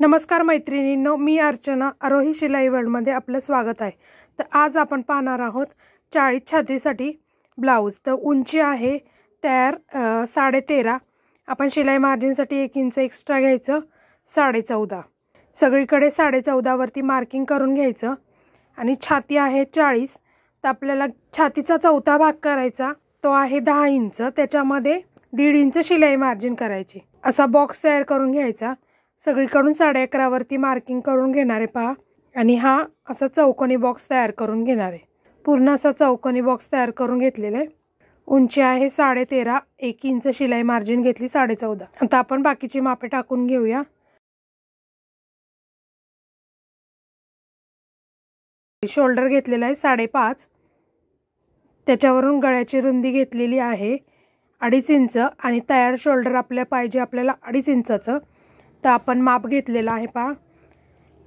नमस्कार मैत्रिणींनो, मी अर्चना आरोही शिलाई वर्ल्डमध्ये आपलं स्वागत आहे। तर आज आपण पाहणार आहोत 40 छातीसाठी ब्लाऊज। तर उंची आहे तयार 13.5। आपण शिलाई मार्जिनसाठी 1 इंच एक्स्ट्रा घ्यायचं, 14.5। सगळीकडे 14.5 वरती मार्किंग करून घ्यायचं। आणि छाती आहे 40, तर आपल्याला छातीचा चौथा भाग करायचा, तो आहे 10 इंच। त्याच्यामध्ये 1.5 इंच शिलाई मार्जिन करायची। असा बॉक्स तयार करून घ्यायचा। सगळीकडून 11.5 वरती मार्किंग करून घेणार आहे पहा। आणि हा असा चौकोनी बॉक्स तयार करून घेणार आहे। पूर्ण असा चौकोनी बॉक्स तयार करून घेतलेला आहे। उंची आहे 13.5, 1 इंच शिलाई मार्जिन घेतली 14.5। आता आपण बाकीची मापे टाकून घेऊया। शोल्डर घेतलेला आहे 5.5, त्याच्यावरून गळ्याची रुंदी घेतलेली आहे 2.5 इंच आणि तयार शोल्डर आपल्याला 2.5 इंचाचं। तर आपण माप घेतलेला आहे पहा।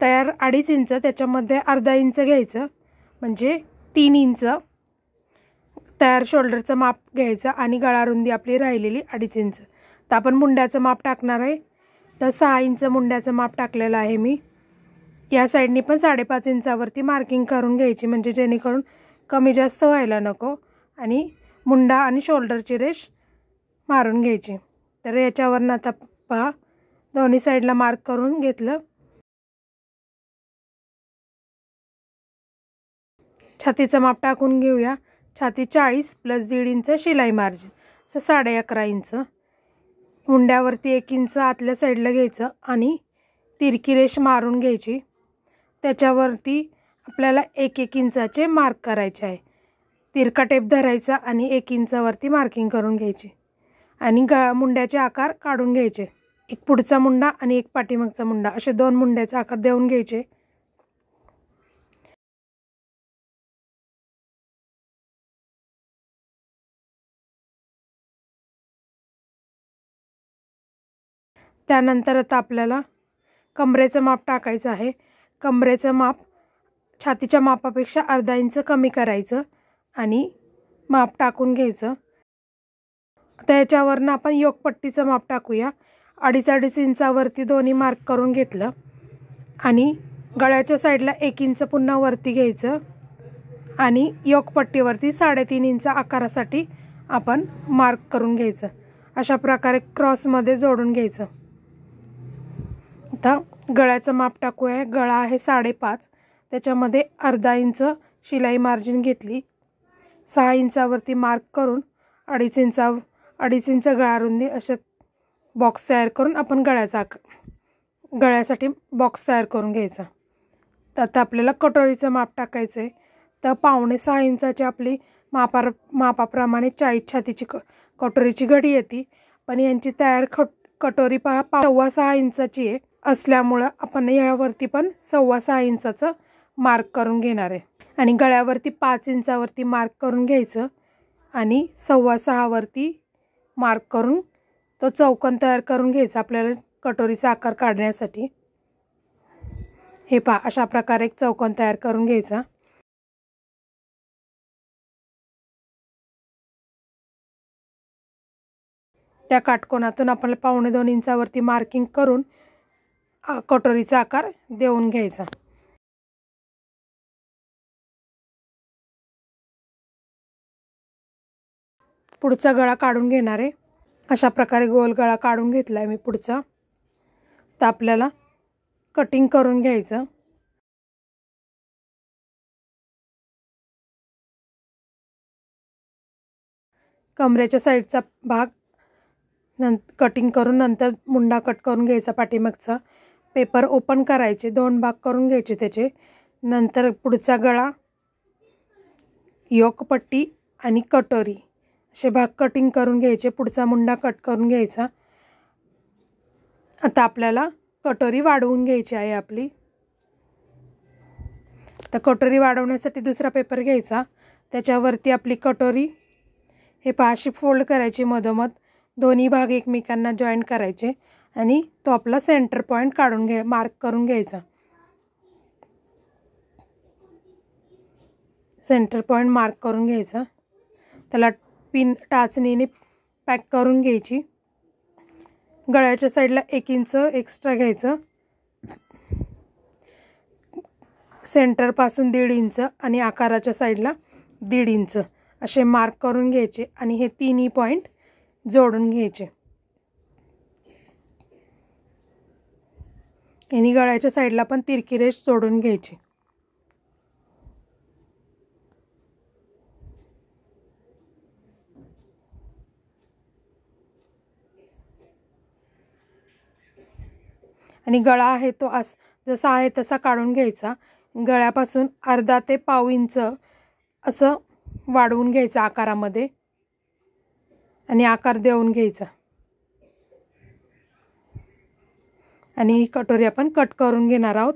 तयार 2.5 इंच, त्याच्यामध्ये अर्धा इंच घ्यायचं म्हणजे 3 इंच तयार शोल्डरचं माप घ्यायचं आणि गळा रुंदी आपली राहिलेली 2.5 इंच। तर आपण मुंड्याचं माप टाकणार आहे। तर 6 इंच मुंड्याचं माप टाकलेलं आहे मी। या साईडनी पण 5.5 इंचावरती मार्किंग करून घ्यायची, म्हणजे जेणेकरून कमी जास्त व्हायला नको। आणि मुंडा आणि शोल्डरची रेष मारून घ्यायची। तर याच्यावरनं आता पहा, दोन्ही साईडला मार्क करून घेतलं। छातीचं माप टाकून घेऊया। छाती 40 प्लस 1.5 इंच शिलाई मार्जिन, 11.5 इंच। मुंड्यावरती 1 इंच आतल्या साईडला घ्यायचं आणि तिरकी रेष मारून घ्यायची। त्याच्यावरती आपल्याला 1-1 इंचाचे मार्क करायचे आहे। तिरका टेप धरायचा आणि 1 इंचावरती मार्किंग करून घ्यायची आणि मुंड्याचे आकार काढून घ्यायचे। एक पुढचा मुंडा आणि एक पाठीमागचा मुंडा, असे 2 मुंड्याचे आकार देऊन घ्यायचे। त्यानंतर आता आपल्याला कमरेचं माप टाकायचं आहे। कमरेचं माप छातीच्या मापापेक्षा अर्धा इंच कमी करायचं आणि माप टाकून घ्यायचं। आता याच्यावरनं आपण योकपट्टीचं माप टाकूया। 2.5 इंचावरती दोन्ही मार्क करून घेतलं आणि गळ्याच्या साईडला 1 इंच पुन्हा वरती घ्यायचं आणि योकपट्टीवरती 3.5 इंच आकारासाठी आपण मार्क करून घ्यायचं। अशा प्रकारे क्रॉसमध्ये जोडून घ्यायचं। आता गळ्याचं माप टाकूया। गळा आहे 5.5, त्याच्यामध्ये अर्धा इंच शिलाई मार्जिन घेतली। 6 इंचावरती मार्क करून 2.5 इंच गळा रुंदी असे बॉक्स तयार करून आपण गळ्यासाठी बॉक्स तयार करून घ्यायचा। तर आता आपल्याला कटोरीचं माप टाकायचं आहे। तर 5.25 इंचाची आपली मापाप्रमाणे 40 छातीची कटोरीची घडी येते, पण यांची तयार कटोरी पहा 6.25 इंचाची आहे असल्यामुळं आपण यावरती पण 6.25 इंचाचं मार्क करून घेणार आहे। आणि गळ्यावरती 5 इंचावरती मार्क करून घ्यायचं आणि 6.25 वरती मार्क करून तो चौकोन तयार करून घ्यायचा आपल्याला कटोरीचा आकार काढण्यासाठी। हे पहा, अशा प्रकारे एक चौकोन तयार करून घ्यायचा। त्या काटकोनातून आपण 1.25 इंचावरती मार्किंग करून कटोरीचा आकार देऊन घ्यायचा। पुढचा गळा काढून घेणार आहे। अशा प्रकारे गोल गळा काढून घेतला आहे मी पुढचा। तर आपल्याला कटिंग करून घ्यायचं। कमरेच्या साईडचा भाग कटिंग करून नंतर मुंडा कट करून घ्यायचा पाठीमागचा। पेपर ओपन करायचे, 2 भाग करून घ्यायचे त्याचे। नंतर पुढचा गळा, योकपट्टी आणि कटोरी असे भाग कटिंग करून घ्यायचे। पुढचा मुंडा कट करून घ्यायचा। आता आपल्याला कटोरी वाढवून घ्यायची आहे आपली। तर कटोरी वाढवण्यासाठी दुसरा पेपर घ्यायचा, त्याच्यावरती आपली कटोरी हे पाशी फोल्ड करायची, मधोमध दोन्ही भाग एकमेकांना जॉईंट करायचे आणि तो आपला सेंटर पॉईंट मार्क करून घ्यायचा। सेंटर पॉईंट मार्क करून घ्यायचा। त्याला पिन टाचणीने पॅक करून घ्यायची। गळ्याच्या साईडला 1 इंच एक्स्ट्रा घ्यायचं सेंटरपासून 1.5 इंच आणि आकाराच्या साईडला 1.5 इंच असे मार्क करून घ्यायचे आणि हे तिन्ही पॉईंट जोडून घ्यायचे। आणि गळ्याच्या साईडला पण तिरकी रेष जोडून घ्यायची। आणि गळा आहे तो जसा आहे तसा काढून घ्यायचा। गळ्यापासून अर्धा ते पाव इंच असं वाढवून घ्यायचं आकारामध्ये आणि आकार देऊन घ्यायचा। आणि ही कटोरी आपण कट करून घेणार आहोत।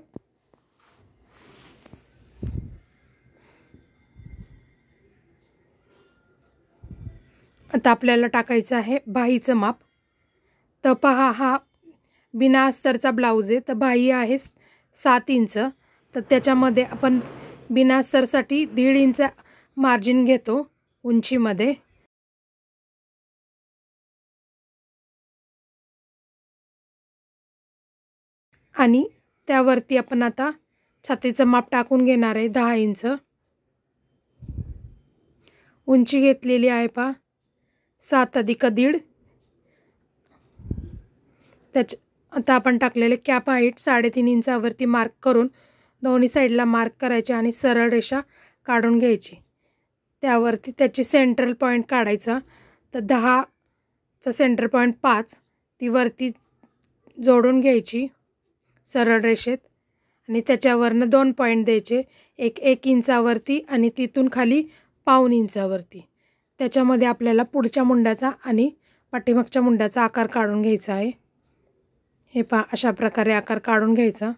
आता आपल्याला टाकायचं आहे बाहीचं माप। तर पहा, हा बिना अस्तरचा ब्लाउज आहे, तर बाही आहे 7 इंच। तर त्याच्यामध्ये आपण बिना अस्तरसाठी 1.5 इंच मार्जिन घेतो उंचीमध्ये। आणि त्यावरती आपण आता छातीचं माप टाकून घेणार आहे 10 इंच। उंची घेतलेली आहे पहा 7 अधिक 1.5। आता आपण टाकलेले कॅप हाईट 3.5 इंचावरती मार्क करून दोन्ही साईडला मार्क करायचे आणि सरळ रेषा काढून घ्यायची। त्यावरती त्याची सेंट्रल पॉईंट काढायचा। तर 10चा सेंटर पॉईंट 5 ती वरती जोडून घ्यायची सरळ रेषेत आणि त्याच्यावरनं 2 पॉईंट द्यायचे, एक 1 इंचावरती आणि तिथून खाली 1.5 इंचावरती। त्याच्यामध्ये आपल्याला पुढच्या मुंड्याचा आणि पाठीमागच्या मुंड्याचा आकार काढून घ्यायचा आहे। हे पहा, अशा प्रकारे आकार काढून घ्यायचा।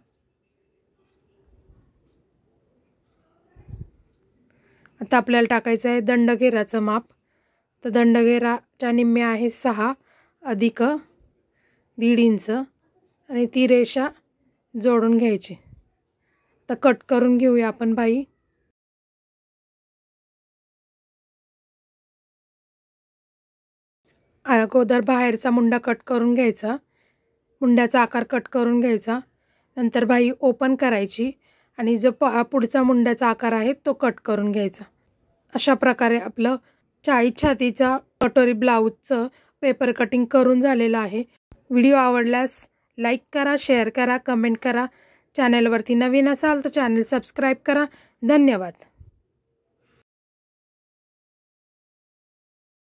आता आपल्याला टाकायचं आहे दंडघेराचं माप। तर दंडघेराच्या निम्मे आहे 6 अधिक 1.5 इंच आणि ती रेषा जोडून घ्यायची। तर कट करून घेऊया आपण बाही। अगोदर बाहेरचा मुंडा कट करून घ्यायचा, मुंड्याचा आकार कट करून घ्यायचा, नंतर बाही ओपन करायची आणि जो पुढचा मुंड्याचा आकार आहे तो कट करून घ्यायचा। अशा प्रकारे आपलं 40 छातीचा कटोरी ब्लाउजचं पेपर कटिंग करून झालेलं आहे। व्हिडिओ आवडल्यास लाईक करा, शेअर करा, कमेंट करा। चॅनलवरती नवीन असाल तर चॅनल सबस्क्राईब करा। धन्यवाद।